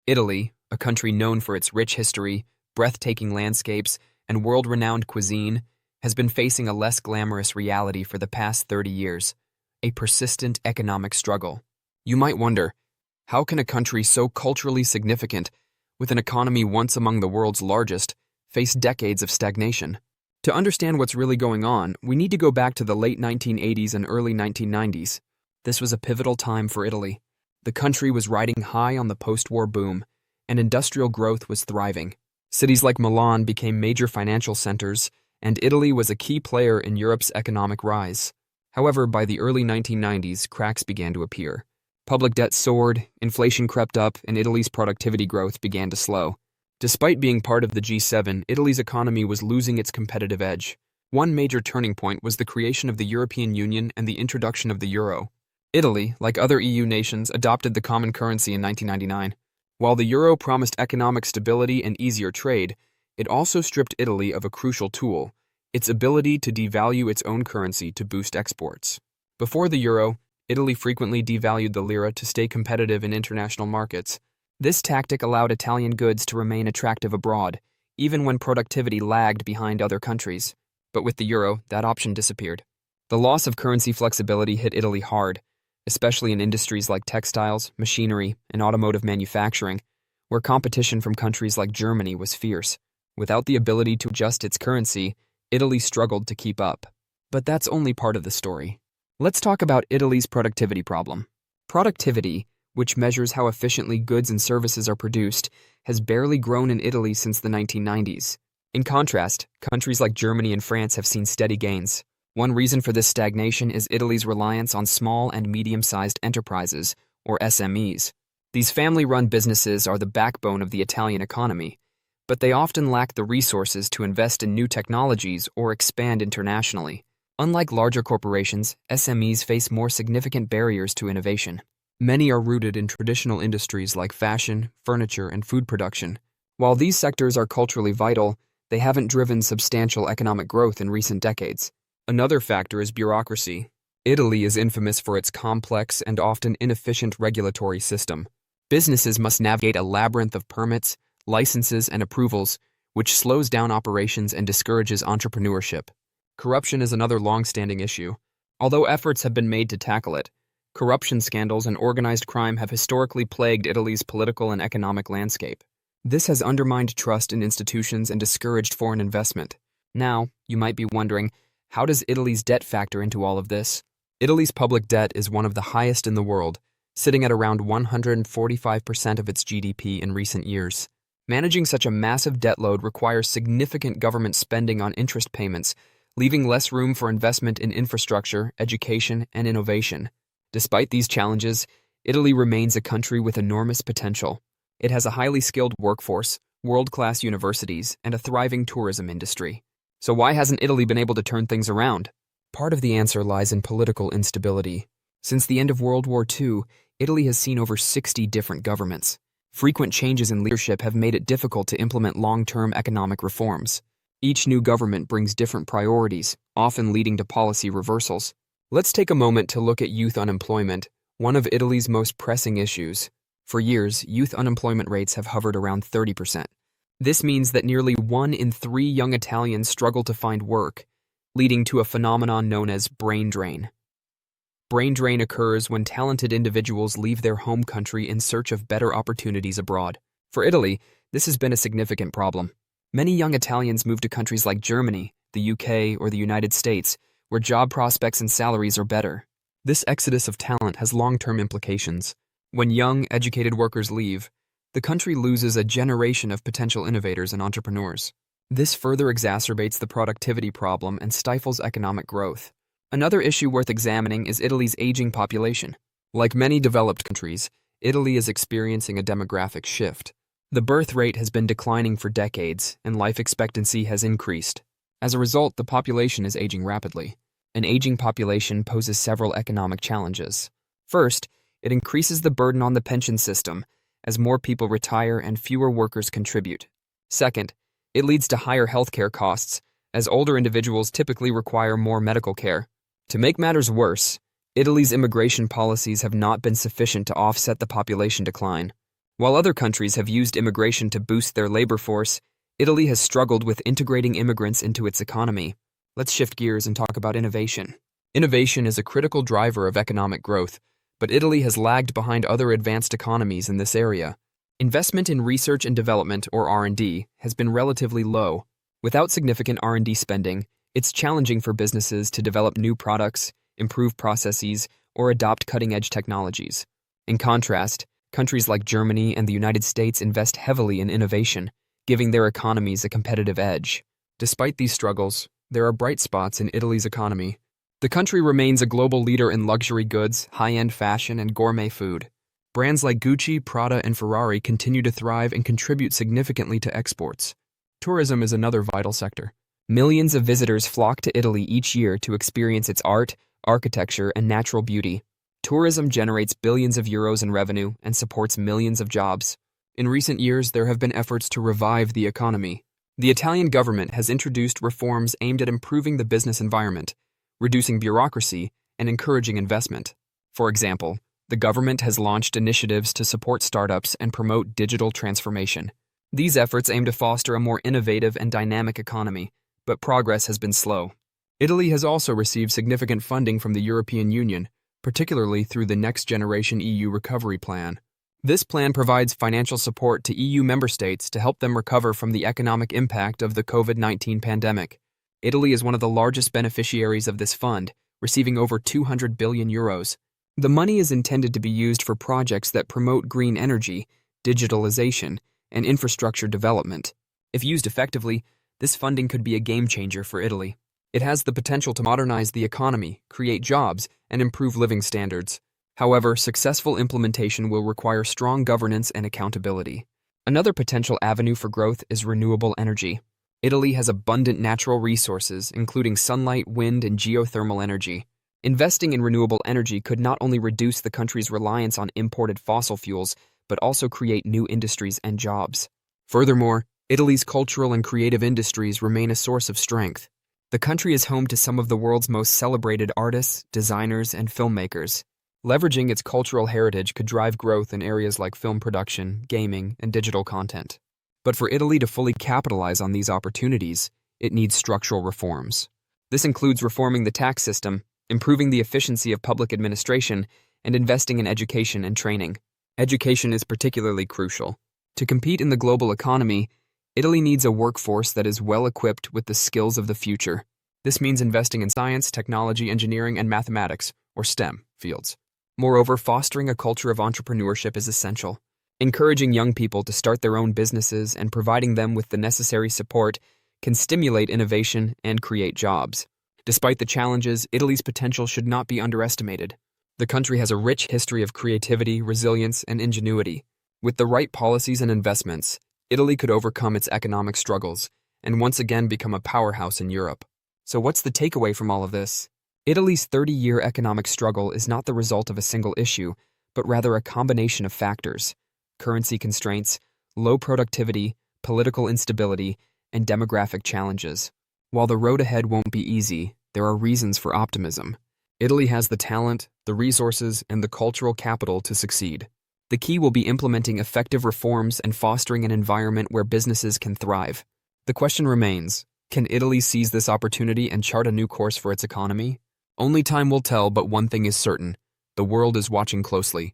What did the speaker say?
Italy, a country known for its rich history, breathtaking landscapes, and world-renowned cuisine, has been facing a less glamorous reality for the past 30 years, a persistent economic struggle. You might wonder, how can a country so culturally significant, with an economy once among the world's largest, face decades of stagnation? To understand what's really going on, we need to go back to the late 1980s and early 1990s. This was a pivotal time for Italy. The country was riding high on the post-war boom, and industrial growth was thriving. Cities like Milan became major financial centers, and Italy was a key player in Europe's economic rise. However, by the early 1990s, cracks began to appear. Public debt soared, inflation crept up, and Italy's productivity growth began to slow. Despite being part of the G7, Italy's economy was losing its competitive edge. One major turning point was the creation of the European Union and the introduction of the euro. Italy, like other EU nations, adopted the common currency in 1999. While the euro promised economic stability and easier trade, it also stripped Italy of a crucial tool, its ability to devalue its own currency to boost exports. Before the euro, Italy frequently devalued the lira to stay competitive in international markets. This tactic allowed Italian goods to remain attractive abroad, even when productivity lagged behind other countries. But with the euro, that option disappeared. The loss of currency flexibility hit Italy hard, especially in industries like textiles, machinery, and automotive manufacturing, where competition from countries like Germany was fierce. Without the ability to adjust its currency, Italy struggled to keep up. But that's only part of the story. Let's talk about Italy's productivity problem. Productivity, which measures how efficiently goods and services are produced, has barely grown in Italy since the 1990s. In contrast, countries like Germany and France have seen steady gains. One reason for this stagnation is Italy's reliance on small and medium-sized enterprises, or SMEs. These family-run businesses are the backbone of the Italian economy, but they often lack the resources to invest in new technologies or expand internationally. Unlike larger corporations, SMEs face more significant barriers to innovation. Many are rooted in traditional industries like fashion, furniture, and food production. While these sectors are culturally vital, they haven't driven substantial economic growth in recent decades. Another factor is bureaucracy. Italy is infamous for its complex and often inefficient regulatory system. Businesses must navigate a labyrinth of permits, licenses, and approvals, which slows down operations and discourages entrepreneurship. Corruption is another long-standing issue. Although efforts have been made to tackle it, corruption scandals and organized crime have historically plagued Italy's political and economic landscape. This has undermined trust in institutions and discouraged foreign investment. Now, you might be wondering, how does Italy's debt factor into all of this? Italy's public debt is one of the highest in the world, sitting at around 145% of its GDP in recent years. Managing such a massive debt load requires significant government spending on interest payments, leaving less room for investment in infrastructure, education, and innovation. Despite these challenges, Italy remains a country with enormous potential. It has a highly skilled workforce, world-class universities, and a thriving tourism industry. So why hasn't Italy been able to turn things around? Part of the answer lies in political instability. Since the end of World War II, Italy has seen over 60 different governments. Frequent changes in leadership have made it difficult to implement long-term economic reforms. Each new government brings different priorities, often leading to policy reversals. Let's take a moment to look at youth unemployment, one of Italy's most pressing issues. For years, youth unemployment rates have hovered around 30%. This means that nearly 1 in 3 young Italians struggle to find work, leading to a phenomenon known as brain drain. Brain drain occurs when talented individuals leave their home country in search of better opportunities abroad. For Italy, this has been a significant problem. Many young Italians move to countries like Germany, the UK, or the United States, where job prospects and salaries are better. This exodus of talent has long-term implications. When young, educated workers leave, the country loses a generation of potential innovators and entrepreneurs. This further exacerbates the productivity problem and stifles economic growth. Another issue worth examining is Italy's aging population. Like many developed countries, Italy is experiencing a demographic shift. The birth rate has been declining for decades, and life expectancy has increased. As a result, the population is aging rapidly. An aging population poses several economic challenges. First, it increases the burden on the pension system, as more people retire and fewer workers contribute. Second, it leads to higher healthcare costs, as older individuals typically require more medical care. To make matters worse, Italy's immigration policies have not been sufficient to offset the population decline. While other countries have used immigration to boost their labor force, Italy has struggled with integrating immigrants into its economy. Let's shift gears and talk about innovation. Innovation is a critical driver of economic growth, but Italy has lagged behind other advanced economies in this area. Investment in research and development, or R&D, has been relatively low. Without significant R&D spending, it's challenging for businesses to develop new products, improve processes, or adopt cutting-edge technologies. In contrast, countries like Germany and the United States invest heavily in innovation, giving their economies a competitive edge. Despite these struggles, there are bright spots in Italy's economy. The country remains a global leader in luxury goods, high-end fashion, and gourmet food. Brands like Gucci, Prada, and Ferrari continue to thrive and contribute significantly to exports. Tourism is another vital sector. Millions of visitors flock to Italy each year to experience its art, architecture, and natural beauty. Tourism generates billions of euros in revenue and supports millions of jobs. In recent years, there have been efforts to revive the economy. The Italian government has introduced reforms aimed at improving the business environment, reducing bureaucracy, and encouraging investment. For example, the government has launched initiatives to support startups and promote digital transformation. These efforts aim to foster a more innovative and dynamic economy, but progress has been slow. Italy has also received significant funding from the European Union, particularly through the Next Generation EU Recovery Plan. This plan provides financial support to EU member states to help them recover from the economic impact of the COVID-19 pandemic. Italy is one of the largest beneficiaries of this fund, receiving over 200 billion euros. The money is intended to be used for projects that promote green energy, digitalization, and infrastructure development. If used effectively, this funding could be a game changer for Italy. It has the potential to modernize the economy, create jobs, and improve living standards. However, successful implementation will require strong governance and accountability. Another potential avenue for growth is renewable energy. Italy has abundant natural resources, including sunlight, wind, and geothermal energy. Investing in renewable energy could not only reduce the country's reliance on imported fossil fuels, but also create new industries and jobs. Furthermore, Italy's cultural and creative industries remain a source of strength. The country is home to some of the world's most celebrated artists, designers, and filmmakers. Leveraging its cultural heritage could drive growth in areas like film production, gaming, and digital content. But for Italy to fully capitalize on these opportunities, it needs structural reforms. This includes reforming the tax system, improving the efficiency of public administration, and investing in education and training. Education is particularly crucial. To compete in the global economy, Italy needs a workforce that is well-equipped with the skills of the future. This means investing in science, technology, engineering, and mathematics, or STEM, fields. Moreover, fostering a culture of entrepreneurship is essential. Encouraging young people to start their own businesses and providing them with the necessary support can stimulate innovation and create jobs. Despite the challenges, Italy's potential should not be underestimated. The country has a rich history of creativity, resilience, and ingenuity. With the right policies and investments, Italy could overcome its economic struggles and once again become a powerhouse in Europe. So what's the takeaway from all of this? Italy's 30-year economic struggle is not the result of a single issue, but rather a combination of factors: currency constraints, low productivity, political instability, and demographic challenges. While the road ahead won't be easy, there are reasons for optimism. Italy has the talent, the resources, and the cultural capital to succeed. The key will be implementing effective reforms and fostering an environment where businesses can thrive. The question remains, can Italy seize this opportunity and chart a new course for its economy? Only time will tell, but one thing is certain: the world is watching closely.